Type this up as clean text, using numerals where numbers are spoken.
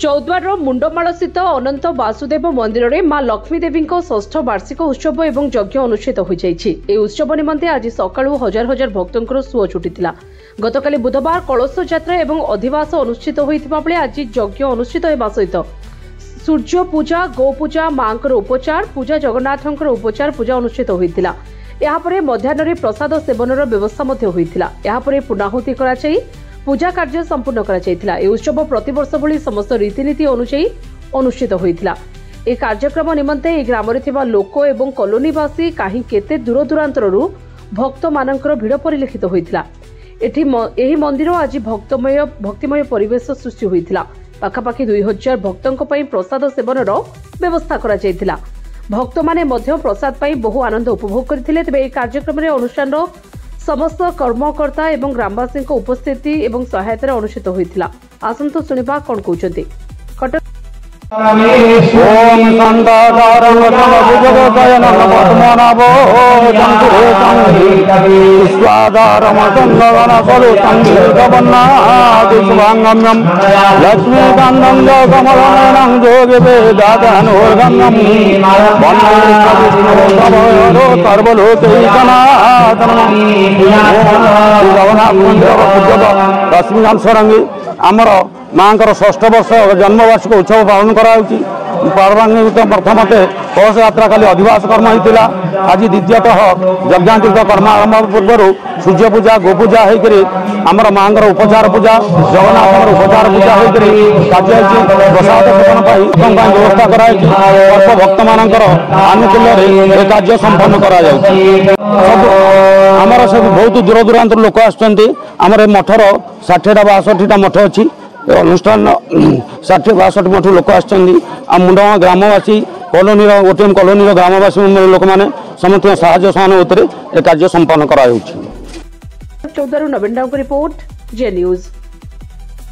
चौद्वार मुंडमाल स्थित अनंत वासुदेव मंदिर में मां लक्ष्मी देवी षष्ठ वार्षिक उत्सव और यज्ञ अनुष्ठित हो जाए। उत्सव निमंते आज सकाळू हजार हजार भक्तों सुओ छुटीला। गतकाली बुधवार कलश यात्रा और अधिवास अनुष्ठित होता बेले आज यज्ञ अनुष्ठित होगा सहित सूर्य पूजा, गो पूजा, मां उपचार पूजा, जगन्नाथ उपचार पूजा अनुष्ठित होता। यापर मध्याह्न प्रसाद सेवन व्यवस्था होता। पूर्णाहुति कराई पूजा कार्य संपूर्ण करा। उत्सव प्रतिवर्ष भली समस्त रीतिनीति अनुसार अनुष्ठित होता। ए कार्यक्रम निमंते ए ग्राम में लोक एवं कॉलोनीवासी कहीं केते दूर दूरांतर भक्त मानकर भिड़ परिलक्षित होता। एही मंदिर आज भक्तिमय परिवेश सृष्टि होता। पाखापाखि 2000 भक्तों प्रसाद सेवन व्यवस्था करा। भक्त माने मध्य प्रसाद पाई बहु आनंद उपभोग करथिले। तेबे ए कार्यक्रम में अनुष्ठान समस्त कर्मकर्ता एवं ग्रामवासी उपस्थिति एवं सहायता अनुष्ठित होता। आसंतु सुनिबा कोन कहउछन्ती। ओम संदाधारं वचनभुजगशयनं पद्मनाभो स्वाधारं संगगणसलुतं दीर्घवर्णादिशुभाङ्गम्यं लक्ष्मीकान्तं कमलनयनं योगिवेदान्तनोर्गम्यं वन्दे सर्वलोकैकनाथं रश्मिकान्त सरंगी आमर माँ षष्ठ वर्ष जन्मवार्षिक उत्सव पालन कराऊँगी। पर्वान्वित प्रथमते कलश यात्रा काली अधिवास कर्म होता। आज द्वितीयतः यज्ञांतिक कर्म आरंभ पूर्व सूर्य पूजा, गो पूजा होकर आमर माँ उपचार पूजा, जगन्नाथ उपचार पूजा होकर कार्य प्रसाद सेवन व्यवस्था कराई। भक्त मानकर आनुकूल्य कार्य संपन्न करा आमर सब बहुत दूर दूरांतर लोक आमर मठर 60-62टा मठ अच्छी अनुष्ठान 60-62 मठ लोक मुंडमा ग्रामवासी कॉलोनी ओटीएम कॉलोनी ग्रामवासी लोक मैंने समस्त साहाय्य सहानुभूति कार्य संपन्न करा। चौधरी नवीन राव रिपोर्ट जे न्यूज।